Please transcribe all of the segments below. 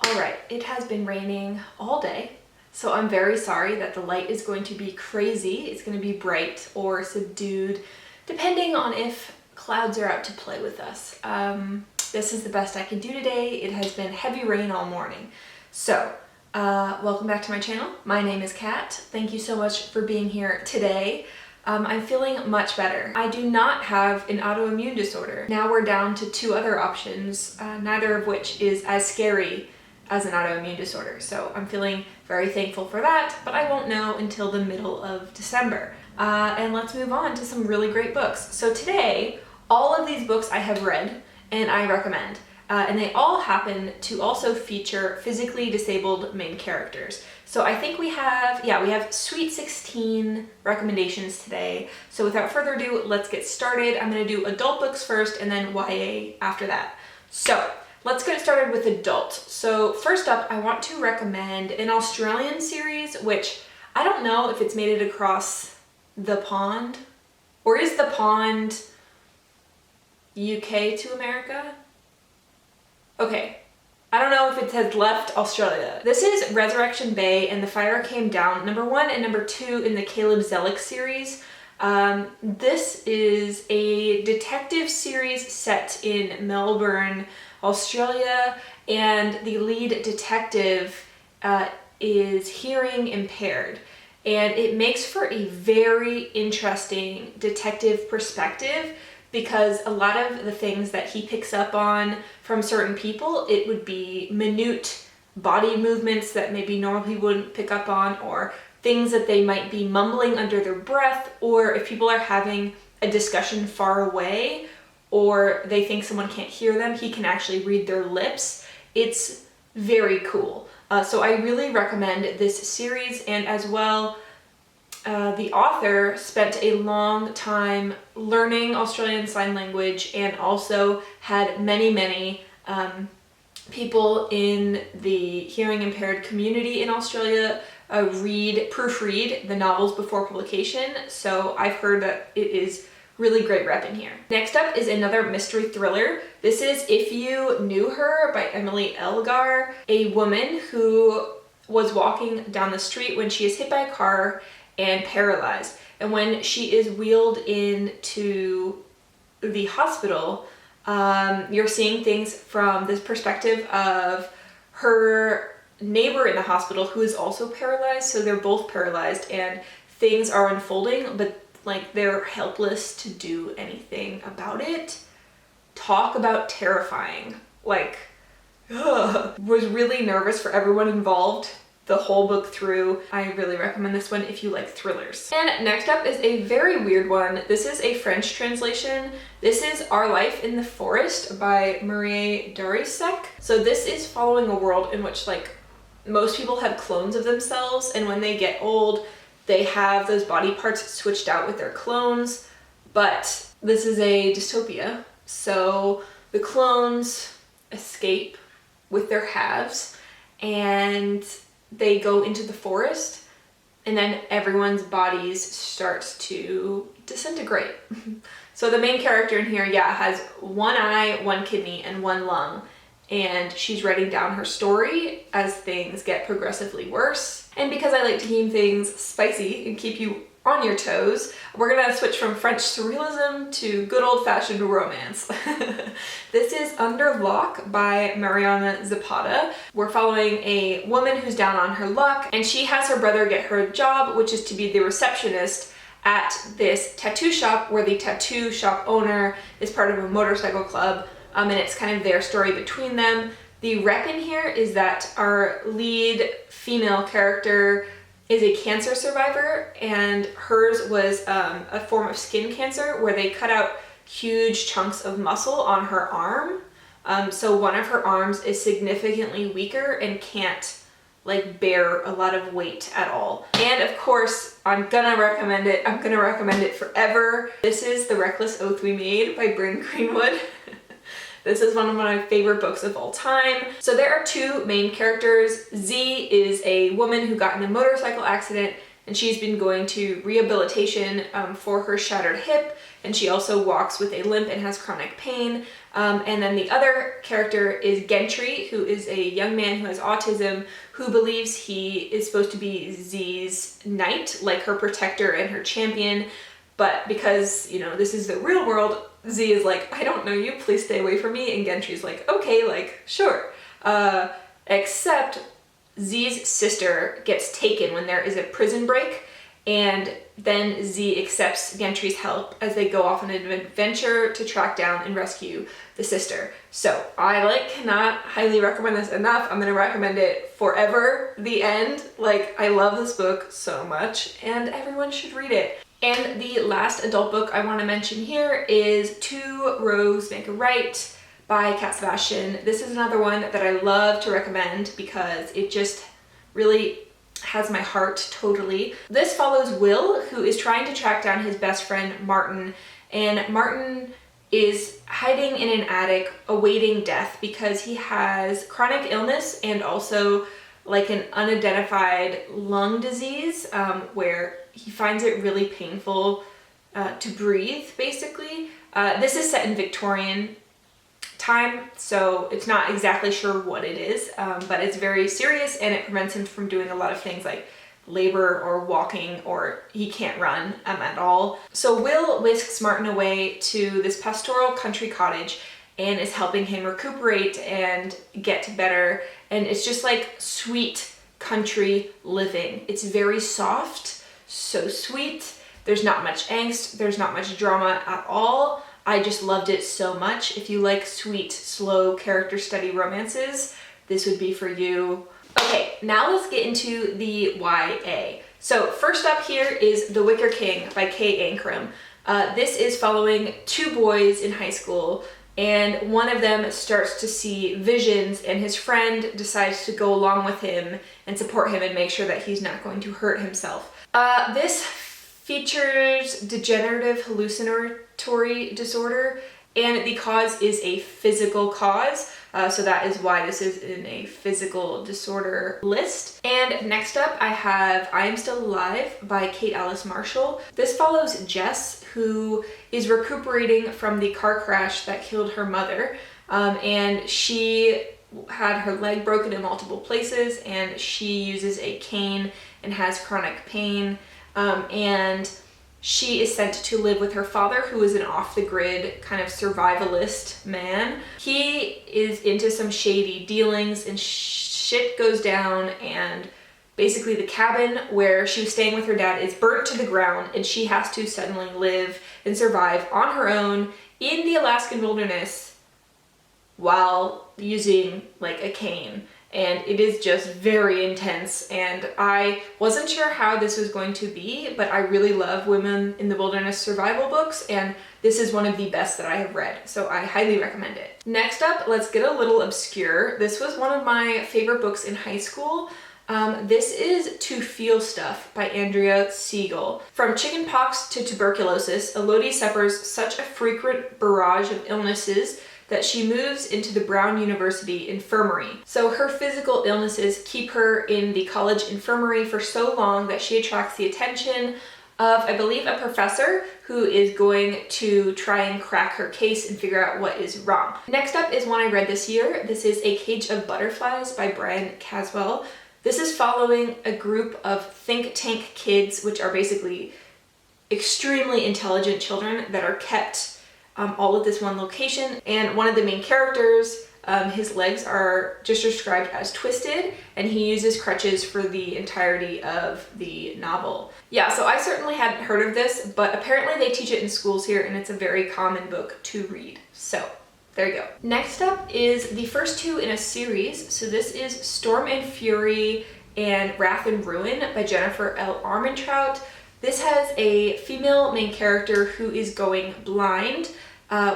Alright, it has been raining all day, so I'm very sorry that the light is going to be crazy. It's going to be bright or subdued, depending on if clouds are out to play with us. This is the best I can do today. It has been heavy rain all morning. So, welcome back to my channel. My name is Kat. Thank you so much for being here today. I'm feeling much better. I do not have an autoimmune disorder. Now we're down to two other options, neither of which is as scary as an autoimmune disorder. So I'm feeling very thankful for that, but I won't know until the middle of December. And let's move on to some really great books. So today, all of these books I have read and I recommend. And they all happen to also feature physically disabled main characters. So I think we have Sweet 16 recommendations today. So without further ado, let's get started. I'm gonna do adult books first and then YA after that. So let's get started with adult. So first up, I want to recommend an Australian series, which I don't know if it's made it across the pond, or is the pond UK to America? Okay, I don't know if it has left Australia. This is Resurrection Bay and the Fire Came Down, #1 and #2 in the Caleb Zellick series. This is a detective series set in Melbourne, Australia, and the lead detective is hearing impaired. And it makes for a very interesting detective perspective, because a lot of the things that he picks up on from certain people, it would be minute body movements that maybe normal people wouldn't pick up on, or things that they might be mumbling under their breath, or if people are having a discussion far away, or they think someone can't hear them, he can actually read their lips. It's very cool. So I really recommend this series, and as well, the author spent a long time learning Australian Sign Language and also had many people in the hearing impaired community in Australia proofread the novels before publication. So I've heard that it is really great rep in here. Next up is another mystery thriller. This is If You Knew Her by Emily Elgar, a woman who was walking down the street when she is hit by a car and paralyzed. And when she is wheeled into the hospital, you're seeing things from this perspective of her neighbor in the hospital who is also paralyzed. So they're both paralyzed and things are unfolding, but like they're helpless to do anything about it. Talk about terrifying. Like, was really nervous for everyone involved the whole book through. I really recommend this one if you like thrillers. And next up is a very weird one. This is a French translation. This is Our Life in the Forest by Marie Darrieussecq. So this is following a world in which like most people have clones of themselves, and when they get old, they have those body parts switched out with their clones. But this is a dystopia. So the clones escape with their halves and they go into the forest, and then everyone's bodies start to disintegrate. So the main character in here, has one eye, one kidney, and one lung, and she's writing down her story as things get progressively worse. And because I like to keep things spicy and keep you on your toes, we're gonna switch from French surrealism to good old-fashioned romance. This is Under Locke by Mariana Zapata. We're following a woman who's down on her luck, and she has her brother get her a job, which is to be the receptionist at this tattoo shop, where the tattoo shop owner is part of a motorcycle club, and it's kind of their story between them. The rep in here is that our lead female character is a cancer survivor, and hers was a form of skin cancer where they cut out huge chunks of muscle on her arm. So one of her arms is significantly weaker and can't like bear a lot of weight at all. And of course, I'm gonna recommend it. I'm gonna recommend it forever. This is The Reckless Oath We Made by Bryn Greenwood. This is one of my favorite books of all time. So there are two main characters. Z is a woman who got in a motorcycle accident, and she's been going to rehabilitation for her shattered hip, and she also walks with a limp and has chronic pain. And then the other character is Gentry, who is a young man who has autism, who believes he is supposed to be Z's knight, like her protector and her champion. But because, you know, this is the real world, Z is like, I don't know you, please stay away from me. And Gentry's like, okay, like, sure. Except Z's sister gets taken when there is a prison break, and then Z accepts Gentry's help as they go off on an adventure to track down and rescue the sister. So I cannot highly recommend this enough. I'm gonna recommend it forever. The end. I love this book so much, and everyone should read it. And the last adult book I want to mention here is Two Rogues Make a Right by Sebastian. This is another one that I love to recommend because it just really has my heart totally. This follows Will, who is trying to track down his best friend Martin, and Martin is hiding in an attic awaiting death because he has chronic illness and also an unidentified lung disease where he finds it really painful to breathe, basically. This is set in Victorian time, so it's not exactly sure what it is, but it's very serious and it prevents him from doing a lot of things like labor or walking, or he can't run at all. So Will whisks Martin away to this pastoral country cottage and is helping him recuperate and get better, and it's just sweet country living. It's very soft, so sweet. There's not much angst, there's not much drama at all. I just loved it so much. If you like sweet, slow character study romances, this would be for you. Okay, now let's get into the YA. So first up here is The Wicker King by Kay Ancrum. This is following two boys in high school, and one of them starts to see visions, and his friend decides to go along with him and support him and make sure that he's not going to hurt himself. This features degenerative hallucinatory disorder, and the cause is a physical cause, so that is why this is in a physical disorder list. And next up I have I Am Still Alive by Kate Alice Marshall. This follows Jess, who is recuperating from the car crash that killed her mother, and she had her leg broken in multiple places, and she uses a cane and has chronic pain, and she is sent to live with her father, who is an off-the-grid kind of survivalist man. He is into some shady dealings and shit goes down, and basically the cabin where she was staying with her dad is burnt to the ground, and she has to suddenly live and survive on her own in the Alaskan wilderness while using a cane. And it is just very intense, and I wasn't sure how this was going to be, but I really love women in the wilderness survival books, and this is one of the best that I have read, so I highly recommend it. Next up, let's get a little obscure. This was one of my favorite books in high school. This is To Feel Stuff by Andrea Seigel. From chickenpox to tuberculosis, Elodie suffers such a frequent barrage of illnesses that she moves into the Brown University infirmary. So her physical illnesses keep her in the college infirmary for so long that she attracts the attention of, I believe, a professor who is going to try and crack her case and figure out what is wrong. Next up is one I read this year. This is A Cage of Butterflies by Brian Caswell. This is following a group of think tank kids, which are basically extremely intelligent children that are kept all at this one location, and one of the main characters, his legs are just described as twisted, and he uses crutches for the entirety of the novel. Yeah, so I certainly hadn't heard of this, but apparently they teach it in schools here, and it's a very common book to read. So there you go. Next up is the first two in a series. So this is Storm and Fury and Wrath and Ruin by Jennifer L. Armentrout. This has a female main character who is going blind,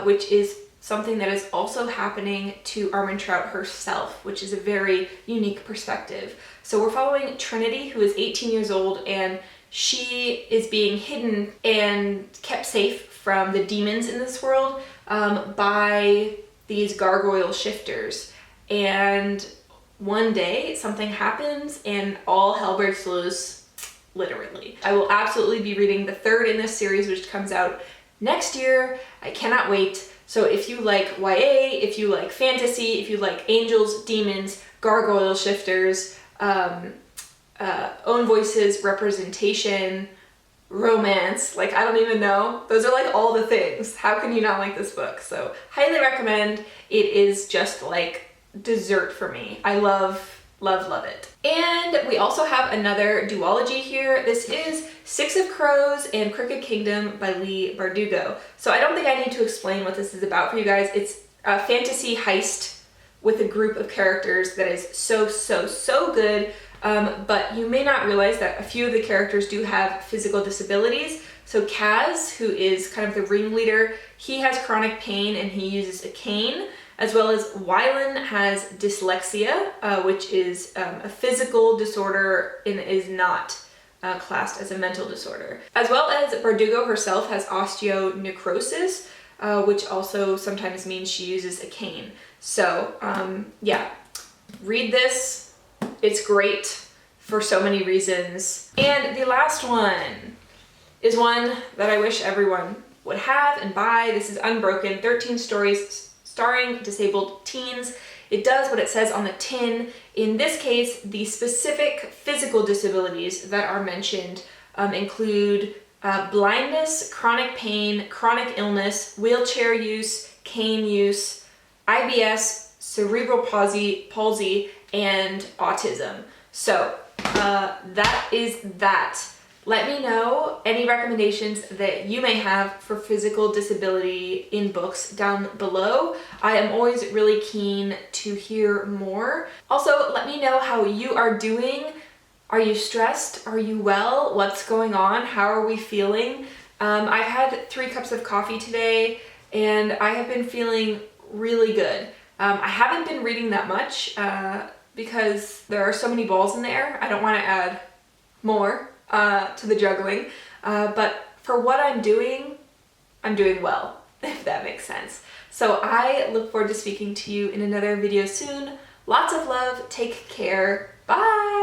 which is something that is also happening to Armentrout herself, which is a very unique perspective. So we're following Trinity, who is 18 years old, and she is being hidden and kept safe from the demons in this world by these gargoyle shifters. And one day something happens and all hell breaks loose, literally. I will absolutely be reading the third in this series, which comes out next year. I cannot wait. So if you like YA, if you like fantasy, if you like angels, demons, gargoyle shifters, own voices, representation, romance, like I don't even know. Those are like all the things. How can you not like this book? So highly recommend. It is just like dessert for me. I love it. And we also have another duology here. This is Six of Crows and Crooked Kingdom by Leigh Bardugo. So I don't think I need to explain what this is about for you guys. It's a fantasy heist with a group of characters that is so good. But you may not realize that a few of the characters do have physical disabilities. So Kaz, who is kind of the ringleader, he has chronic pain and he uses a cane, as well as Wylan has dyslexia, which is a physical disorder and is not classed as a mental disorder. As well as Bardugo herself has osteonecrosis, which also sometimes means she uses a cane. So yeah, read this. It's great for so many reasons. And the last one is one that I wish everyone would have and buy. This is Unbroken, 13 stories starring disabled teens. It does what it says on the tin. In this case, the specific physical disabilities that are mentioned include blindness, chronic pain, chronic illness, wheelchair use, cane use, IBS, cerebral palsy, and autism. So that is that. Let me know any recommendations that you may have for physical disability in books down below. I am always really keen to hear more. Also, let me know how you are doing. Are you stressed? Are you well? What's going on? How are we feeling? I've had 3 cups of coffee today and I have been feeling really good. I haven't been reading that much because there are so many balls in the air. I don't want to add more to the juggling, but for what I'm doing well, if that makes sense. So I look forward to speaking to you in another video soon. Lots of love, take care, bye!